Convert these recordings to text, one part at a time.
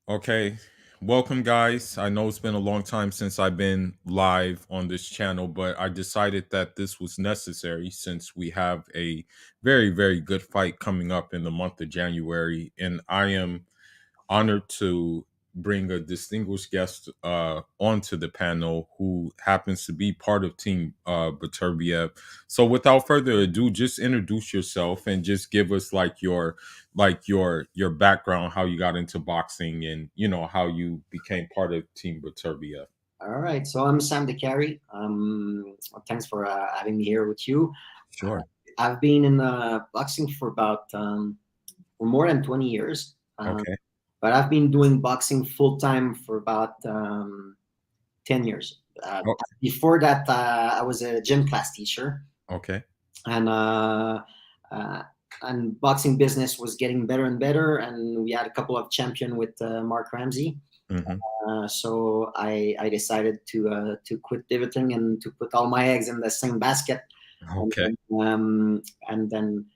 Okay. Welcome, guys. I know it's been a long time since I've been live on this channel, but I decided that this was necessary since we have a very, very good fight coming up in the month of January. And I am honored to bring a distinguished guest onto the panel who happens to be part of Team Beterbiev. So without further ado, just introduce yourself and just give us your background, how you got into boxing, and how you became part of Team Beterbiev. All right, so I'm Sam DeCarry. Thanks for having me here with you. Sure. I've been in boxing for about for more than 20 years, Okay. but I've been doing boxing full time for about 10 years. Oh, Before that, I was a gym class teacher, okay. and uh, and boxing business was getting better and better, and we had a couple of champion with Mark Ramsey. Hmm. So I decided to quit pivoting and to put all my eggs in the same basket. And Okay. and then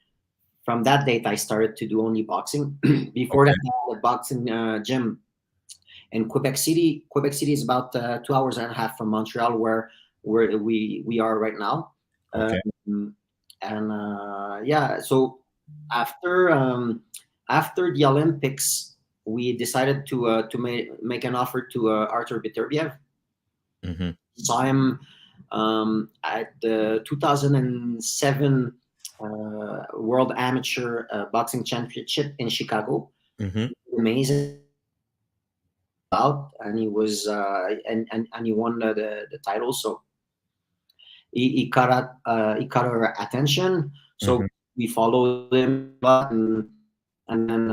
from that date, I started to do only boxing. Before that, Okay. I had a boxing gym in Quebec City. Quebec City is about 2 hours and a half from Montreal, where we are right now. Okay. Um, and yeah, so after after the Olympics, we decided to make an offer to Arthur Beterbiev. Hmm. So I'm at the 2007 World Amateur Boxing Championship in Chicago. Hmm. Amazing out, and he was and he won the title. So he caught our attention. So Hmm. we followed him a lot, and then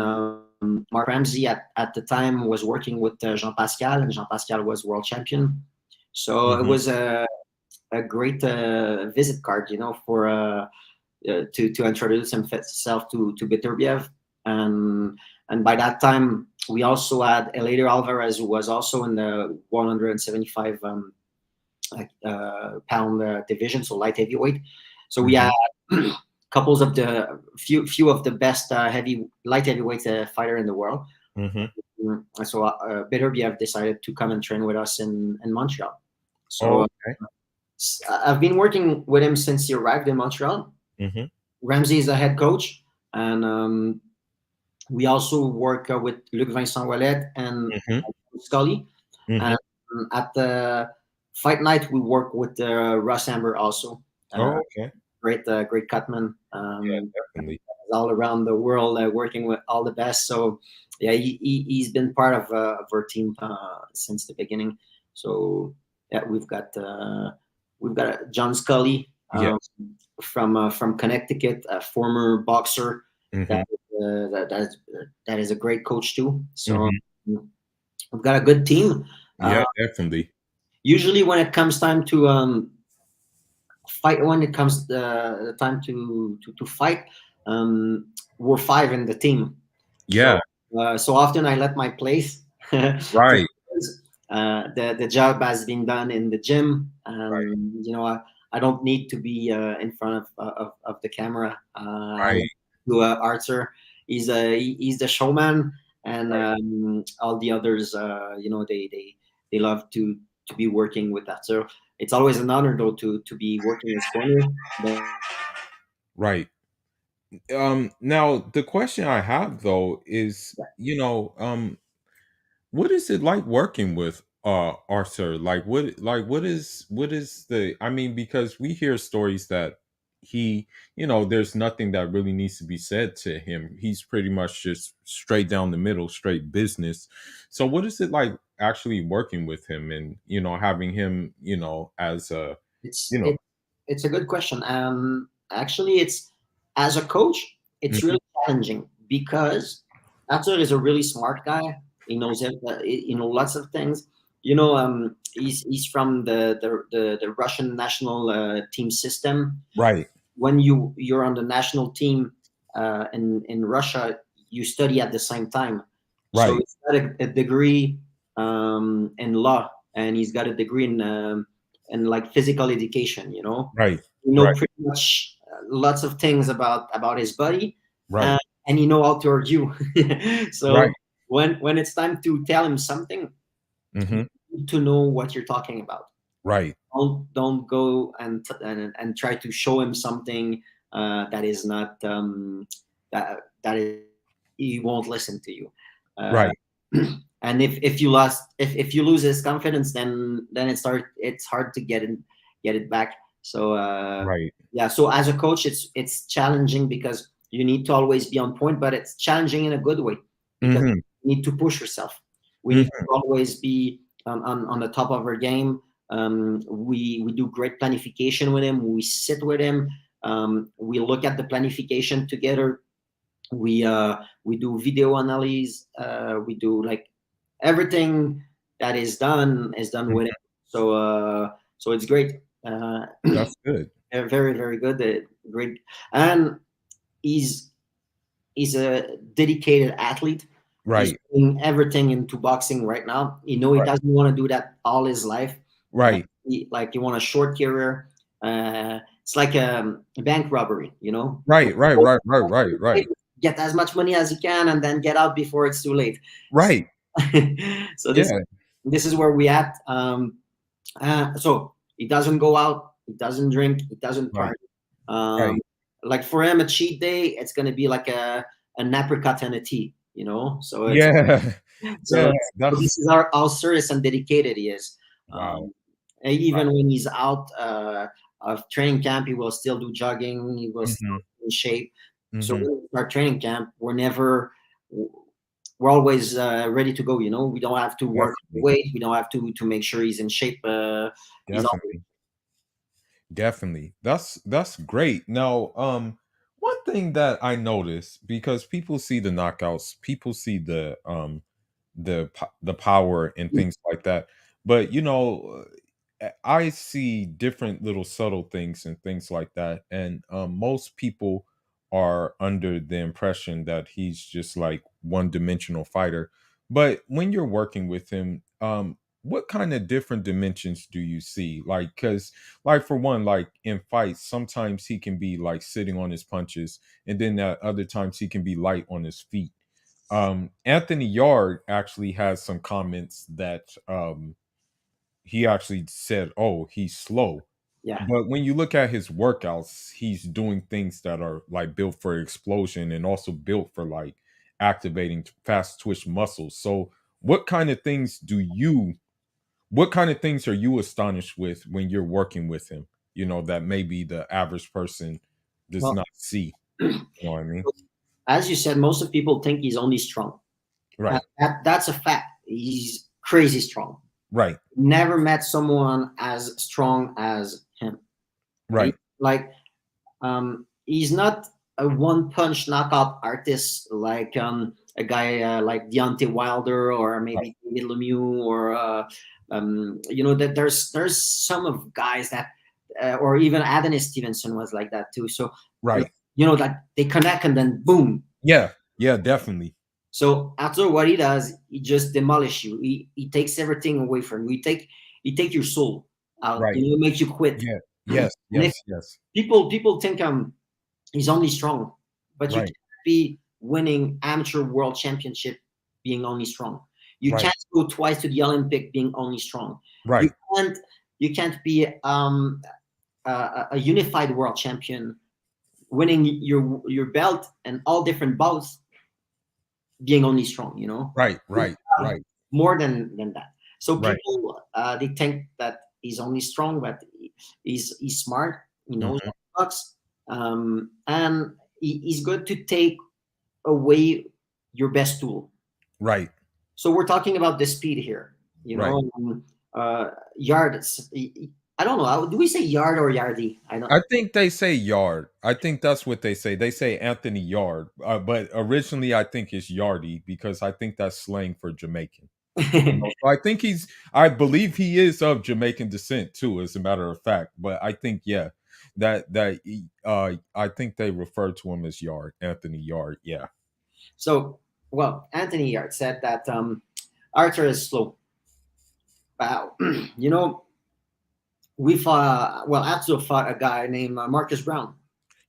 Mark Ramsey at the time was working with Jean Pascal, and Jean Pascal was world champion. So it Hmm. was a great visit card, for to introduce himself to Beterbiev, and by that time we also had Eladio Alvarez, who was also in the 175 pound division, so light heavyweight. So we Hmm. had couples of the few of the best heavy light heavyweight fighter in the world. Hmm. So Beterbiev decided to come and train with us in Montreal. So Okay. I've been working with him since he arrived in Montreal. Hmm. Ramsey is the head coach, and we also work with Luc Vincent Wallet and Hmm. Scully. Hmm. And at the fight night, we work with Russ Amber also. Uh, Oh, okay. great cutman. Yeah, definitely. All around the world, working with all the best. So yeah, he's been part of our team since the beginning. So yeah, we've got John Scully Yes. from Connecticut, a former boxer that Hmm. that is a great coach too. So Hmm. we've got a good team. Yeah, Uh, definitely. Usually, when it comes time to fight, when it comes the time to fight, we're five in the team. Yeah, So often I let my place to right, the job has been done in the gym. right, I don't need to be in front of the camera. I right, let to Arthur. He's the showman, and right. all the others, they love to be working with that. So it's always an honor though to be working in his corner. But Right. Now the question I have though is, what is it like working with Arthur? What is the I mean, because we hear stories that he, there's nothing that really needs to be said to him. He's pretty much just straight down the middle, straight business. So what is it like actually working with him and, having him, as a, it's you know, it, it's a good question. Actually, it's as a coach, it's mhm, really challenging because Arthur is a really smart guy. He knows lots of things. He's from the Russian national team system. right, When you're on the national team in Russia, you study at the same time. So right, he's got a degree in law, and he's got a degree in like physical education. right, You know right, pretty much lots of things about his body, right, uh, and you know how to argue. so right. when it's time to tell him something, you Hmm. need to know what you're talking about. Right. Don't go and try to show him something that is not that is he won't listen to you. Uh, Right. and if you lose his confidence, then it's hard to get it back. So Right. yeah, so as a coach, it's challenging because you need to always be on point, but it's challenging in a good way because Hmm. you need to push yourself. We need Hmm. to always be on the top of our game. We do great planification with him. We sit with him. We look at the planification together. We do video analysis. We do like everything that is done with him. So it's great. That's good. Very very good. Great, and he's he's a dedicated athlete. He's Right. putting everything into boxing right now. He Right. doesn't want to do that all his life. Right. He want a short career. It's like a bank robbery, Right. Right. Right. Right. Right. Right. Get as much money as you can and then get out before it's too late. Right. So Yeah. this is where we at. So he doesn't go out, he doesn't drink, he doesn't Right. party. Um, Right. like for him, a cheat day, it's gonna be like an apricot and a tea, So it's Yeah. so, Yeah. so That's this is how serious and dedicated he is. wow. And even Wow. when he's out of training camp, he will still do jogging. He will still Hmm. be in shape. So Hmm. when we start training camp, we're always ready to go. We don't have to work Definitely. weight. We don't have to make sure he's in shape. He's always Definitely. Definitely. That's great. Now, one thing that I noticed, because people see the knockouts, people see the power and things like that. But I see different little subtle things and things like that. And most people are under the impression that he's just like one-dimensional fighter. But when you're working with him, what kind of different dimensions do you see? Like, because like for one, like in fights, sometimes he can be like sitting on his punches, and then at other times he can be light on his feet. Anthony Yard actually has some comments that he actually said, "Oh, he's slow." yeah. But when you look at his workouts, he's doing things that are like built for explosion and also built for like activating fast twitch muscles. So, what kind of things what kind of things are you astonished with when you're working with him? That maybe the average person does Well, not see. You know what I mean? as you said, most of people think he's only strong. Right. That's a fact. He's crazy strong. Right. Never met someone as strong as him. He, Right. like he's not a one punch knockout artist like a guy like Deontay Wilder or Right. maybe David Lemieux or that there's some of guys that or even Adonis Stevenson was like that too. So Right. that they connect and then boom. Yeah. Yeah, definitely. So after what he does, he just demolish you. He takes everything away from you. He take your soul out. Right. Make you quit. Yeah. And Yes. if Yes. Yes. people think he's only strong, but you Right. can't be winning amateur world championship being only strong. You Right. can't go twice to the Olympic being only strong. You Right. can't you can't be a unified world champion winning your belt and all different bouts being only strong. Right. You Right. have Right. more than that. So Right. people they think that he's only strong, but he's smart. He knows Mhm. what he talks, and he's good to take away your best tool. Right. So we're talking about the speed here. Right. Yard. I don't know. Do we say yard or yardy? I don't. I think they say Yard. I think that's what they say. They say Anthony Yard, but originally I think it's Yardy because I think that's slang for Jamaican. So I believe he is of Jamaican descent too, as a matter of fact. But I think, yeah, I think they refer to him as Yard, Anthony Yard. Yeah. So, well, Anthony Yard said that Arthur is slow. Wow. you know, we fought. Well, Atsu fought a guy named Marcus Brown.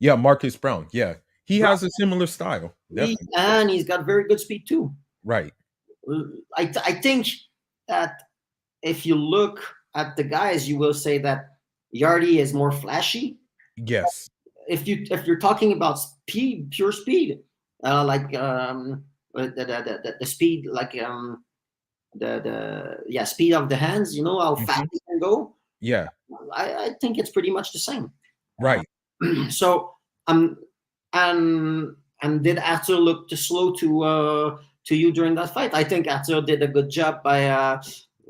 Yeah, Marcus Brown. Yeah. He Brown, has a similar style. Definitely. and he's got very good speed too. Right. I think that if you look at the guys, you will say that Yardy is more flashy. Yes. If you're talking about speed, pure speed, like the speed, like the yeah, speed of the hands, how fast Hmm. they can go. Yeah. I think it's pretty much the same. Uh, Right. so um and did Arthur look too slow to you during that fight? I think Arthur did a good job by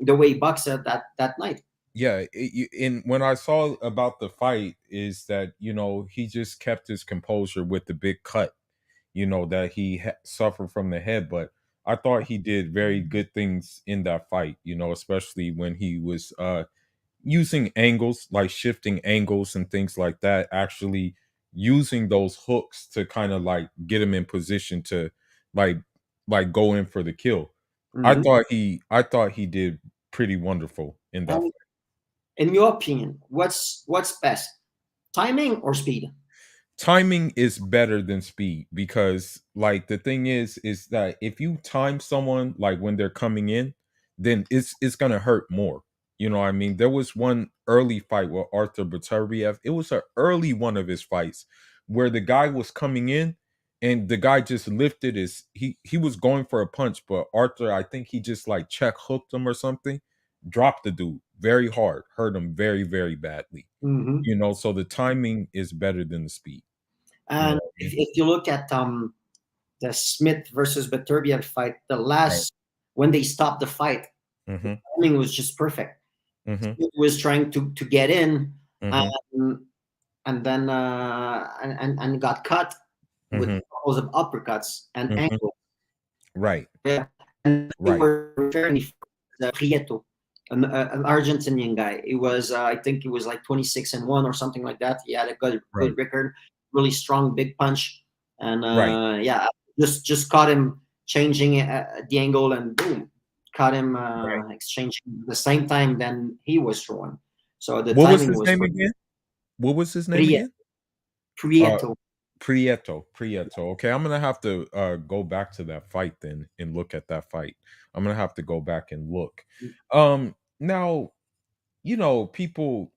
the way he boxed that night. Yeah. And when I saw about the fight, is that he just kept his composure with the big cut, that he suffered from the head. But I thought he did very good things in that fight, especially when he was using angles, like shifting angles and things like that, actually using those hooks to kind of like get him in position to like go in for the kill. I Mhm. thought he did pretty wonderful in that. And in your opinion, what's best, timing or speed? Timing is better than speed, because like the thing is that if you time someone like when they're coming in, then it's gonna hurt more. What I mean? There was one early fight with Arthur Beterbiev. It was an early one of his fights where the guy was coming in and the guy just lifted he was going for a punch, but Arthur, I think he just like check hooked him or something, dropped the dude very hard, hurt him very, very badly. Hmm. So the timing is better than the speed. You know And what I mean? if you look at the Smith versus Beterbiev fight, the Right. last when they stopped the fight, the Mhm. timing was just perfect. Mhm. Smith was trying to get in, Mhm. and then and got cut with Mhm. couples of uppercuts and Mhm. ankles. Right. Yeah. And they Right. were returning for Prieto, an Argentinian guy. It was I think he was like 26-1 or something like that. He had a good Right. record, really strong, big punch, and Right. yeah, just caught him changing the angle, and boom, caught him Right. exchanging at the same time then he was throwing. So the What was timing his was name perfect. again? What was his name Prieto, again? Uh, Prieto. Prieto. Prieto. Okay, I'm gonna have to go back to that fight then and look at that fight. I'm gonna have to go back and look. Now, people.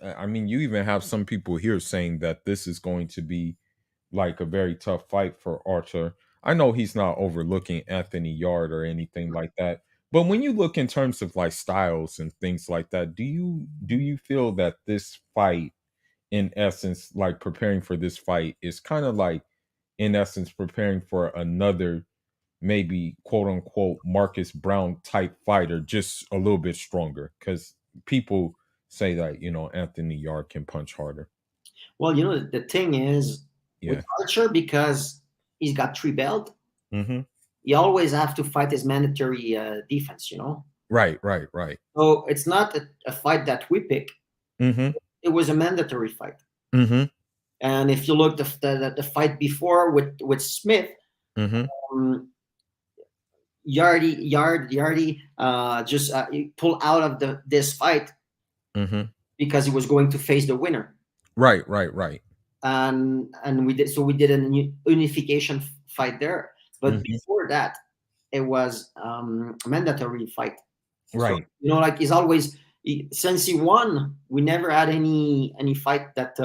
I mean, you even have some people here saying that this is going to be like a very tough fight for Archer. I know he's not overlooking Anthony Yard or anything like that. But when you look in terms of like styles and things like that, do you feel that this fight, in essence, like preparing for this fight, is kind of like, in essence, preparing for another, maybe quote unquote Marcus Brown type fighter, just a little bit stronger? Because people say that Anthony Yard can punch harder. Well, the thing is with Yeah. Archer, because he's got three belt, Hmm. you always have to fight his mandatory defense. Right. Right. Right. So it's not a fight that we pick. Hmm. It was a mandatory fight. Mhm, And if you look the fight before with Smith, mhm, um, Yardy just he pulled out of this fight mhm. because he was going to face the winner. Right, right, right. And we did an unification fight there. But Mhm. before that, it was a mandatory fight. So Right, like he's always since he won, we never had any fight that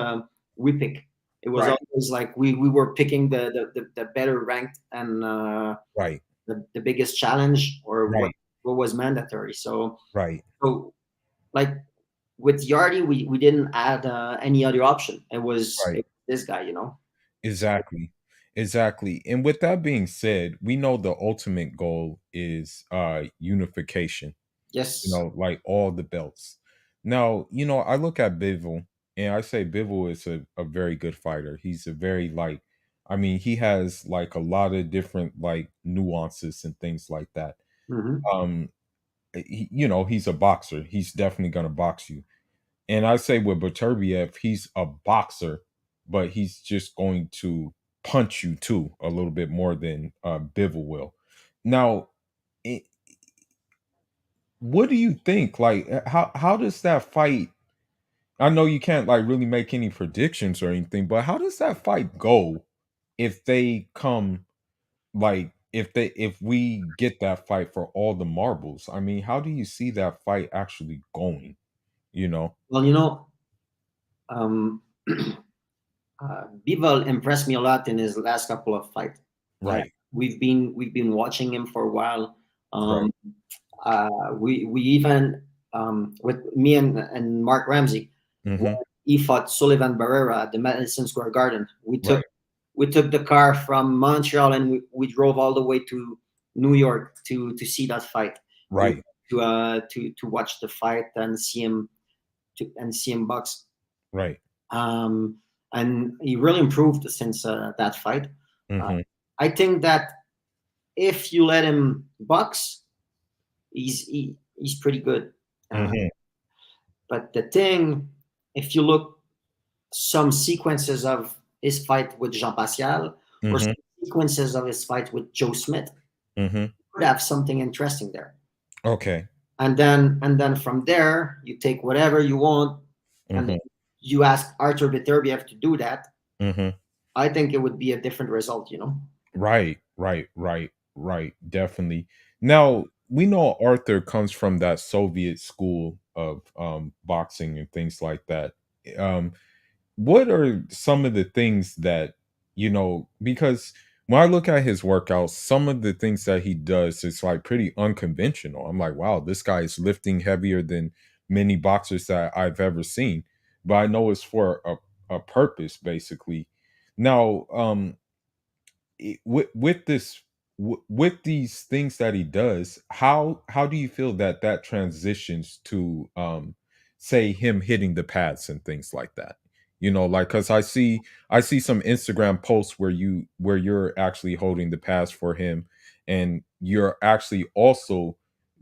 we pick. It was right, always like we were picking the better ranked and right, the biggest challenge or what right, what was mandatory. So right, so like with Yardy, we didn't add any other option. It right. was this guy. Exactly. Exactly. And with that being said, we know the ultimate goal is unification, Yes. like all the belts. Now, I look at Bivol and I say Bivol is a very good fighter. He's a very like, I mean, he has like a lot of different like nuances and things like that. Hmm. Um he's a boxer. He's definitely going to box you. And I say with Beterbiev, he's a boxer, but he's just going to punch you too a little bit more than Bivol will. Now, it, what do you think? Like, how does that fight? I know you can't like really make any predictions or anything, but how does that fight go if they come like if we get that fight for all the marbles, I mean, how do you see that fight actually going? You know? Well, um, Bivol impressed me a lot in his last couple of fights. Right, We've been watching him for a while. right. Um, we even with me and Mark Ramsey, when Hmm. he fought Sullivan Barrera at the Madison Square Garden. Right, We took the car from Montreal and we drove all the way to New York to see that fight. We right. to watch the fight and see him box. Right. Um, and he really improved since that fight. Uh, Hmm. I think that if you let him box, he's pretty good. Uh, Hmm. but the thing, if you look some sequences of his fight with Jean Pascal or Hmm. some sequences of his fight with Joe Smith, Hmm. could have something interesting there. Okay. And then from there, you take whatever you want, and Hmm. then you ask Arthur Beterbiev to do that. Hmm. I think it would be a different result. Right, right, right, right. Definitely. Now we know Arthur comes from that Soviet school of boxing and things like that. Um, what are some of the things that because when I look at his workouts, some of the things that he does is like pretty unconventional. I'm like, wow, this guy is lifting heavier than many boxers that I've ever seen, but I know it's for a purpose, basically. Now, with this with these things that he does, how do you feel that that transitions to say him hitting the pads and things like that? Like, because I see some Instagram posts where you're actually holding the pads for him, and you're actually also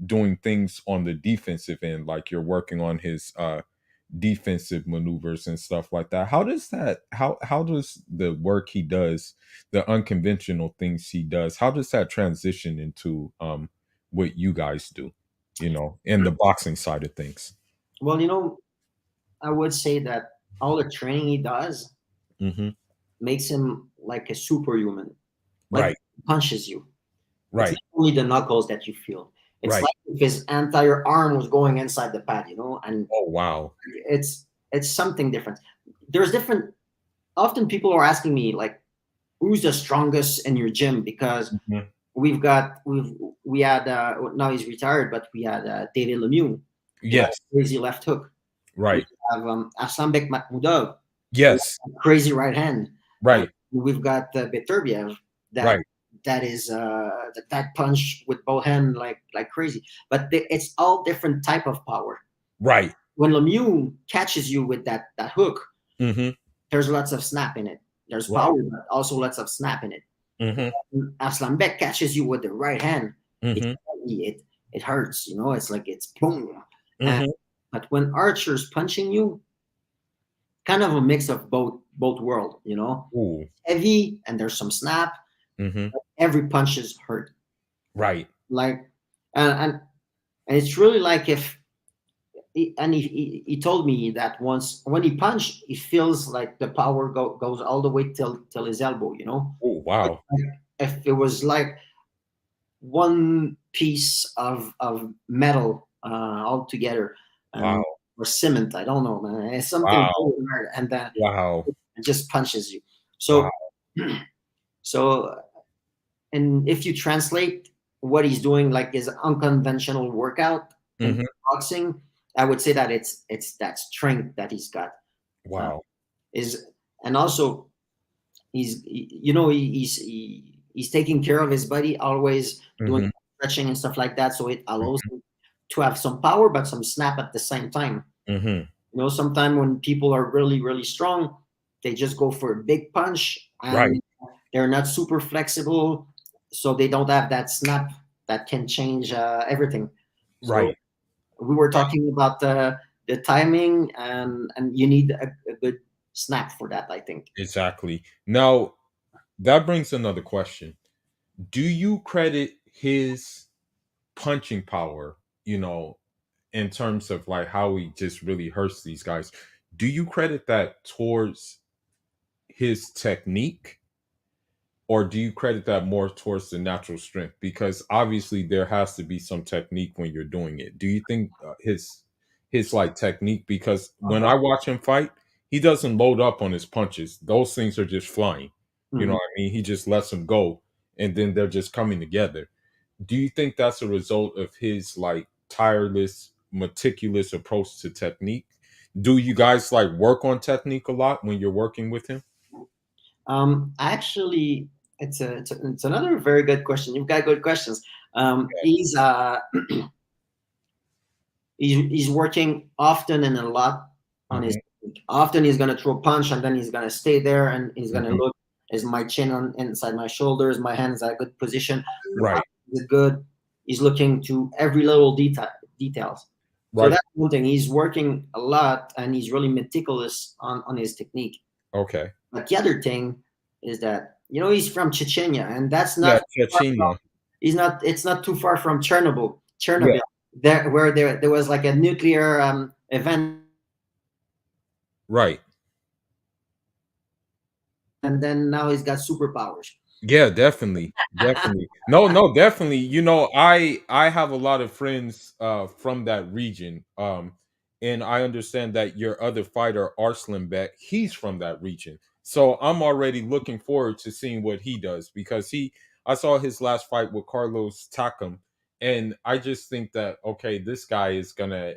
doing things on the defensive end, like you're working on his defensive maneuvers and stuff like that. How does the work he does, the unconventional things he does, how does that transition into what you guys do, in the boxing side of things? Well, I would say that all the training he does Hmm. makes him like a superhuman. Like Right, he punches you. It's right, not only the knuckles that you feel. It's right. like if his entire arm was going inside the pad, and Oh, wow. it's something different. There's different. Often people are asking me like, "Who's the strongest in your gym?" Because Hmm. we had now he's retired, but we had David Lemieux, who had Yes. a crazy left hook. We Right. have Aslanbek Makhmoudov, who Yes. has a crazy right hand, and Right. we've got Beterbiev that Right. that is that punch with both hands like crazy. But it's all different type of power. Right. When Lemieux catches you with that hook, Hmm. there's lots of snap in it. There's Right. power, but also lots of snap in it. Hmm. Aslanbek catches you with the right hand, it Hmm. it hurts. It's like it's boom. And Hmm. but when Archer's punching you, kind of a mix of both world. Ooh. Heavy and there's some snap. Hmm. Every punch is hurt. Right. Like and it's really like if he told me that once when he punched, he feels like the power goes all the way till his elbow. Oh, wow. If it was like one piece of metal all together Wow. and or cement. I don't know, man. It's something Wow. really hard, and then Wow. it just punches you. Wow. So, so, and if you translate what he's doing, like his unconventional workout in Hmm. boxing, I would say that it's that strength that he's got. Uh, Wow. is and also he's taking care of his body, always doing Hmm. stretching and stuff like that, so it allows him to have some power but some snap at the same time. Hmm. Sometimes when people are really really strong, they just go for a big punch Right. and they're not super flexible, so they don't have that snap that can change everything. So Right. we were talking about the timing, and you need a good snap for that, I think. Exactly. Now, that brings another question. Do you credit his punching power, in terms of like how he just really hurts these guys? Do you credit that towards his technique, or do you credit that more towards the natural strength? Because obviously there has to be some technique when you're doing it. Do you think his like technique? Because when I watch him fight, he doesn't load up on his punches. Those things are just flying. You know Mhm. what I mean? He just lets them go, and then they're just coming together. Do you think that's a result of his like tireless, meticulous approach to technique? Do you guys like work on technique a lot when you're working with him? Actually, it's another very good question. You've got good questions. He's working often and a lot on his Hmm. technique. Often he's gonna throw a punch and then he's gonna stay there and he's gonna Hmm. look, is my chin on inside my shoulders, my hands at a good position, the Right, power is it good. He's looking to every little details. So right. that's one thing. He's working a lot and he's really meticulous on his technique. Okay. But the other thing is that he's from Chechnya, and that's Yeah, not far from, Chechnya. he's not it's not too far from Yeah, Chernobyl, there where there was like a nuclear event, right. and then now he's got superpowers. Yeah, definitely. Definitely. No, no, definitely. I have a lot of friends from that region. And I understand that your other fighter, Arslan Beck, he's from that region. So I'm already looking forward to seeing what he does because I saw his last fight with Carlos Takam, and I just think that okay, this guy is gonna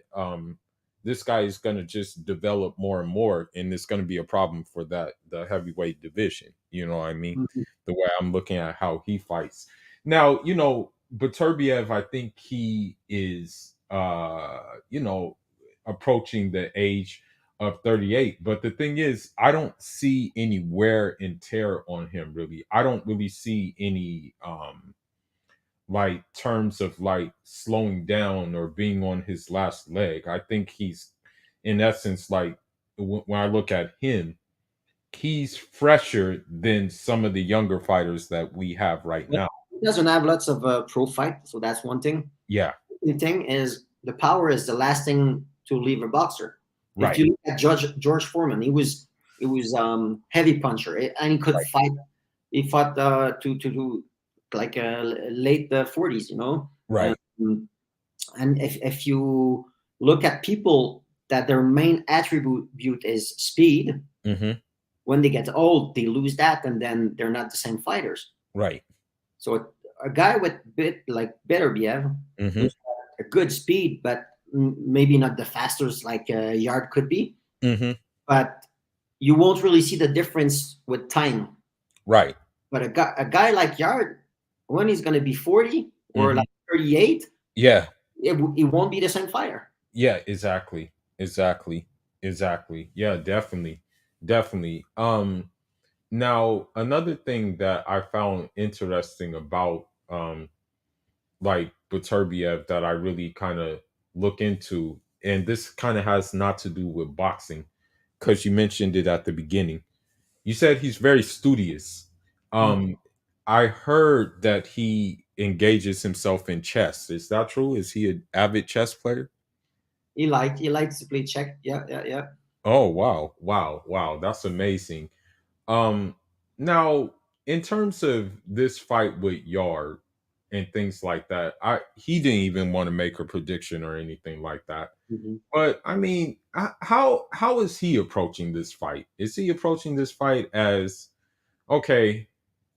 just develop more and more, and it's gonna be a problem for the heavyweight division. You know what I mean? Mhm. The way I'm looking at how he fights. Now, Beterbiev, I think he is approaching the age of 38. But the thing is, I don't see any wear and tear on him really. I don't really see any like terms of like slowing down or being on his last leg. I think he's in essence like when I look at him, he's fresher than some of the younger fighters that we have right But now. he doesn't have lots of pro fight, so that's one thing. Yeah, The thing is, the power is the last thing to leave a boxer. If right, you look at George Foreman, he was heavy puncher, and he could right. fight. He fought to like late 40s, Right. and if you look at people that their main attribute is speed, Hmm. when they get old, they lose that, and then they're not the same fighters. Right. So a guy with bit like Beterbiev, Hmm. who's got a good speed, but maybe not the fastest like Yard could be, Hmm. but you won't really see the difference with time. Right. But a guy like Yard, when he's going to be 40 or Hmm. like 38, Yeah. it won't be the same fighter. Yeah. Exactly. Exactly. Exactly. Yeah. Definitely. Definitely. Now another thing that I found interesting about like Beterbiev that I really kind of look into, and this kind of has not to do with boxing, because you mentioned it at the beginning. You said he's very studious. Mm. Um, I heard that he engages himself in chess. Is that true? Is he an avid chess player? He likes to play check. Yeah, yeah, yeah. Oh wow, wow, wow! That's amazing. Um, Now in terms of this fight with Yard and things like that, I he didn't even want to make a prediction or anything like that. Mhm. But I mean, how is he approaching this fight? Is he approaching this fight as okay?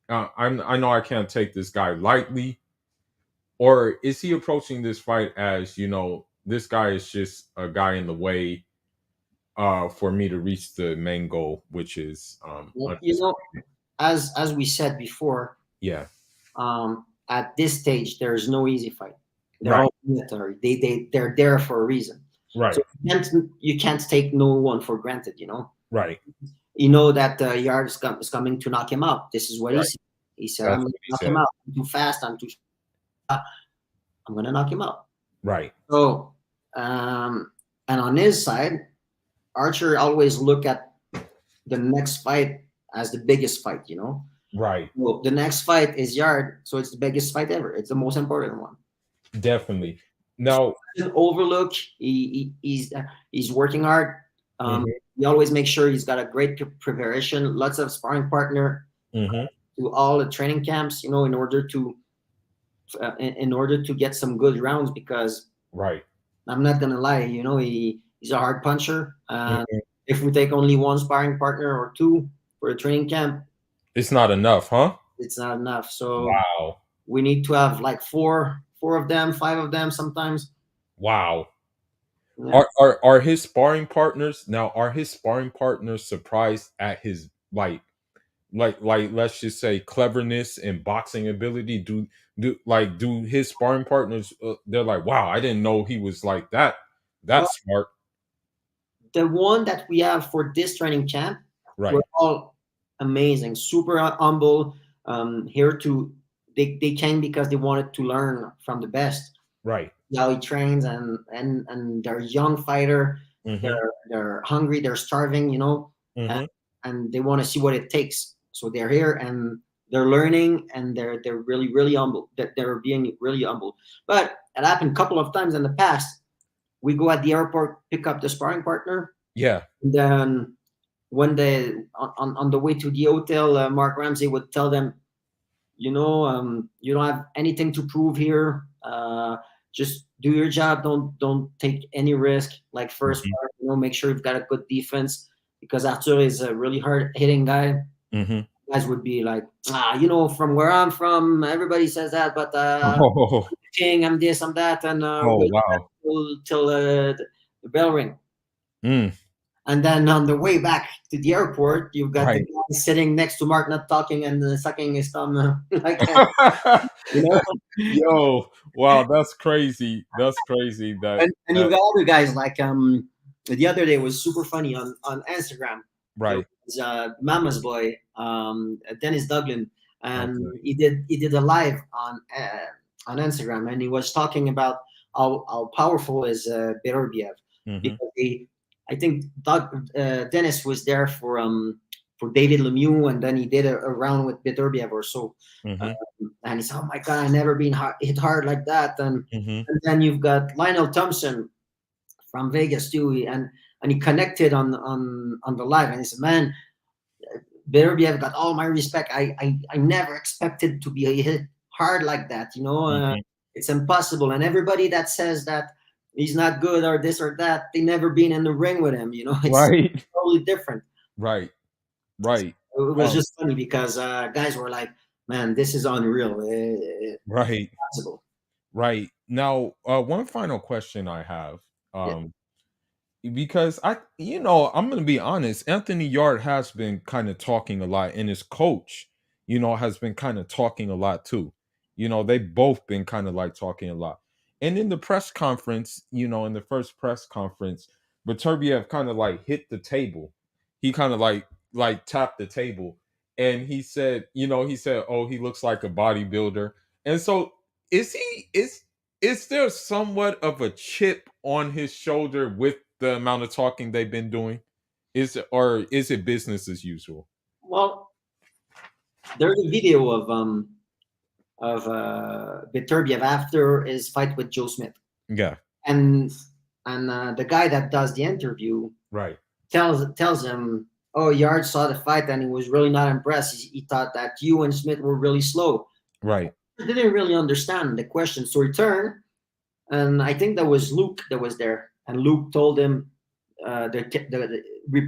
I know I can't take this guy lightly, or is he approaching this fight as this guy is just a guy in the way for me to reach the main goal, which is Well, undisputed. as we said before, Yeah, at this stage, there's no easy fight. They're right, all military. They're there for a reason. So right, you can't take no one for granted. right, You know that Yard is coming to knock him out. This is what he right. said. He said, "I'm That's going what to he knock him said. out. I'm too fast. I'm going to knock him out." Right, So, and on his side, Archer always look at the next fight as the biggest fight. right. Well, the next fight is Yard, so it's the biggest fight ever. It's the most important one. Definitely. Now, Doesn't overlook. He's working hard. mhm, He always makes sure he's got a great preparation, lots of sparring partner. mhm. to all the training camps, in order to get some good rounds. Because Right. I'm not gonna lie, he's a hard puncher. Mhm. If we take only one sparring partner or two for a training camp, It's not enough, huh? it's not enough. So Wow. we need to have like four of them, five of them sometimes. Wow. Yeah. Are his sparring partners now? Are his sparring partners surprised at his like let's just say cleverness and boxing ability? Do his sparring partners? They're like, wow, I didn't know he was like that Well, smart. the one that we have for this training camp were Right. all amazing, super humble. Here to they came because they wanted to learn from the best. Right. How he trains, and they're young fighter. Mm-hmm. They're hungry. They're starving. And, Mm-hmm. and they want to see what it takes. So they're here and they're learning, and they're really really humble. That they're being really humble. But it happened a couple of times in the past. We go at the airport, pick up the sparring partner, Yeah. and then when they on the way to the hotel, Mark Ramsey would tell them, you don't have anything to prove here. Just do your job. Don't take any risk. Like first Mm-hmm. part, make sure you've got a good defense, because Arthur is a really hard hitting guy. Mm-hmm. Guys would be like, from where I'm from, everybody says that, but Oh. king, I'm this, I'm that, and Oh wait wow. till the bell ring. Mm, And then on the way back to the airport, you've got the right. guy sitting next to Mark, not talking and sucking his thumb, like that, you know. Yo, wow, that's crazy. That's crazy. And you've got other guys like the other day was super funny on Instagram. There Right. was Mama's boy, Dennis Duglin, and Okay. he did a live on Instagram, and he was talking about how powerful is Beterbiev, Mm-hmm. because I think Dennis was there for David Lemieux, and then he did a round with Beterbiev or so. Mm-hmm. And he said, "Oh my God, I never been hit hard like that." And Mm-hmm. and then you've got Lionel Thompson from Vegas too, and he connected on the live, and he said, "Man, Beterbiev got all my respect. I never expected to be hit hard like that. Mm-hmm. It's impossible. And everybody that says that he's not good or this or that, they never been in the ring with him. It's Right. totally different." Right. Right. It was Um, just funny because guys were like, "Man, this is unreal. right. Impossible." Right. Now, one final question I have. Yeah. Um, because I'm going to be honest, Anthony Yard has been kind of talking a lot, and his coach, has been kind of talking a lot too. They've both been kind of like talking a lot. And in the press conference, in the first press conference, Beterbiev kind of like hit the table. He kind of like tapped the table, and he said, "Oh, he looks like a bodybuilder." And so, is there somewhat of a chip on his shoulder with the amount of talking they've been doing? Is it business as usual? Well, there's a video of Beterbiev after his fight with Joe Smith, Yeah. and the guy that does the interview Right. tells him, "Oh, Yard saw the fight and he was really not impressed. He thought that you and Smith were really slow." Right. He didn't really understand the question, so he turned, and I think that was Luke that was there, and Luke told him,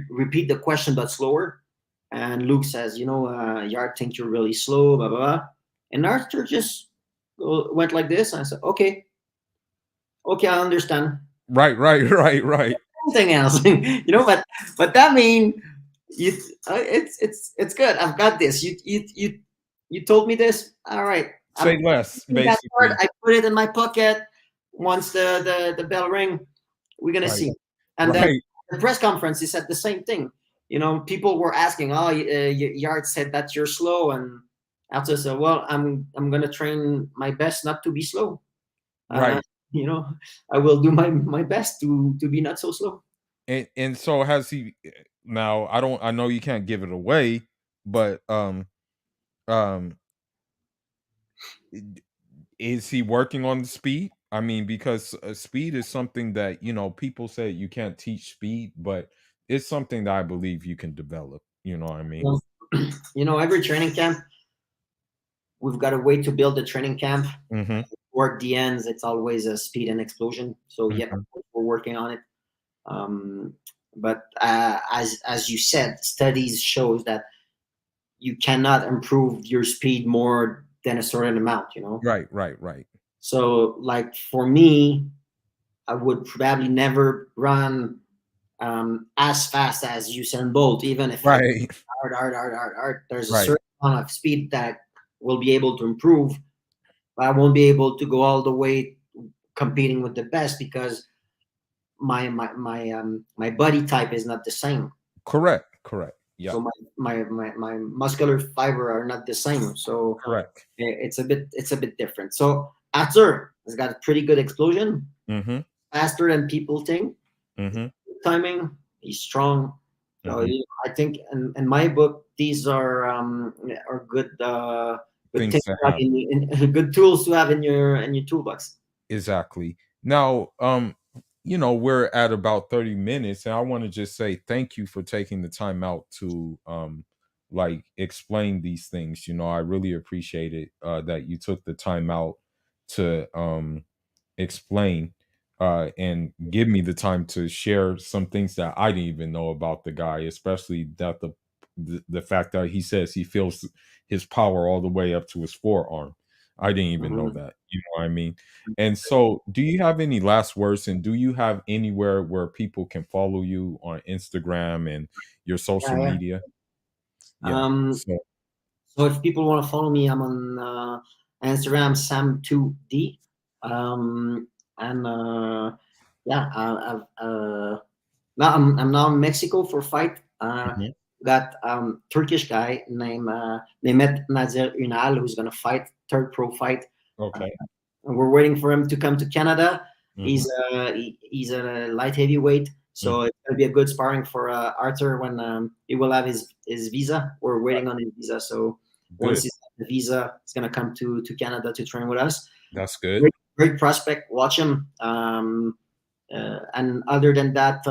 repeat the question but slower. And Luke says, Yard thinks you're really slow, blah blah blah. And Arthur just went like this, and I said, "Okay, okay, I understand." Right. Right. Right. Right. Something else, but that mean you. It's good. I've got this. You told me this. All right. I'm Say less, taking that part. basically. I put it in my pocket. Once the bell ring, we're gonna Right. see. And then Right. the press conference, he said the same thing. People were asking, "Oh, Yard said that you're slow," and after said, "Well, I'm gonna train my best not to be slow. Uh, Right. you know, I will do my best to be not so slow." And so has he now I know you can't give it away, but um is he working on the speed? I mean, because speed is something that people say you can't teach speed, but it's something that I believe you can develop. You know what I mean? Well, every training camp. we've got a way to build a training camp. Mm-hmm. Toward the ends, it's always a speed and explosion. So yeah, Mm-hmm. we're working on it. Um, but as you said, studies shows that you cannot improve your speed more than a certain amount. Right, right, right. So like for me, I would probably never run as fast as Usain Bolt, even if I Right, hard. There's a right. certain amount of speed that will be able to improve, but I won't be able to go all the way competing with the best because my body type is not the same. Correct, correct. So Yep, my muscular fiber are not the same. So correct. it's a bit different. So Arthur has got a pretty good explosion, Mm-hmm. faster than people think. Mm-hmm. Timing, he's strong. So Mm-hmm. I think in my book these are good good Things things to to have have. good tools to have in your toolbox. Exactly. Now, we're at about 30 minutes, and I want to just say thank you for taking the time out to like explain these things. I really appreciate it that you took the time out to explain and give me the time to share some things that I didn't even know about the guy, especially that the fact that he says he feels his power all the way up to his forearm. I didn't even know Mhm. that. You know what I mean? And so, do you have any last words? And do you have anywhere where people can follow you on Instagram and your social Yeah, yeah. media? Yeah. Um, So, so if people want to follow me, I'm on Instagram Sam2D, and yeah, now I'm now in Mexico for fight. mhm. Got Turkish guy named Mehmet Nazer Ünal who's gonna fight third pro fight. Uh, Okay. and we're waiting for him to come to Canada. Hmm. He's a light heavyweight, so Hmm. it's gonna be a good sparring for Arthur when he will have his visa. We're waiting on his visa, so once Good. he's got the visa, he's gonna come to Canada to train with us. That's good. Great prospect. Watch him. And other than that,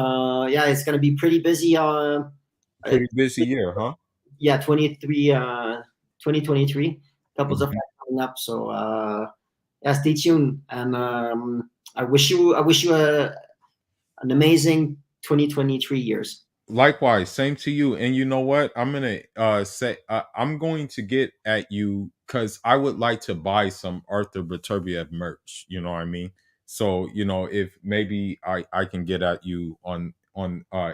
yeah, it's gonna be pretty busy. Uh, Pretty busy year, huh? yeah, 2023, couples of Mhm. fights coming up. So yeah, stay tuned, and I wish you an amazing 2023 years. Likewise, same to you. And you know what? I'm gonna say I'm going to get at you because I would like to buy some Arthur Beterbiev merch. You know what I mean? So if maybe I can get at you on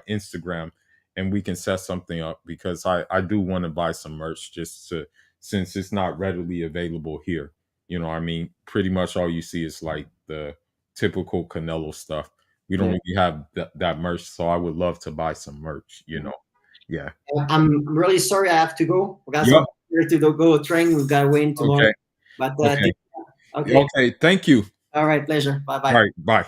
Instagram and we can set something up because I do want to buy some merch just to since it's not readily available here. You know what I mean? Pretty much all you see is like the typical Canelo stuff. We don't Yeah. really have that merch, so I would love to buy some merch. Yeah. I'm really sorry I have to go. We got Yep. some here to go train. We've got to win tomorrow. Okay. But Okay. okay. Okay. Thank you. All right. Pleasure. Bye All bye. right. Bye.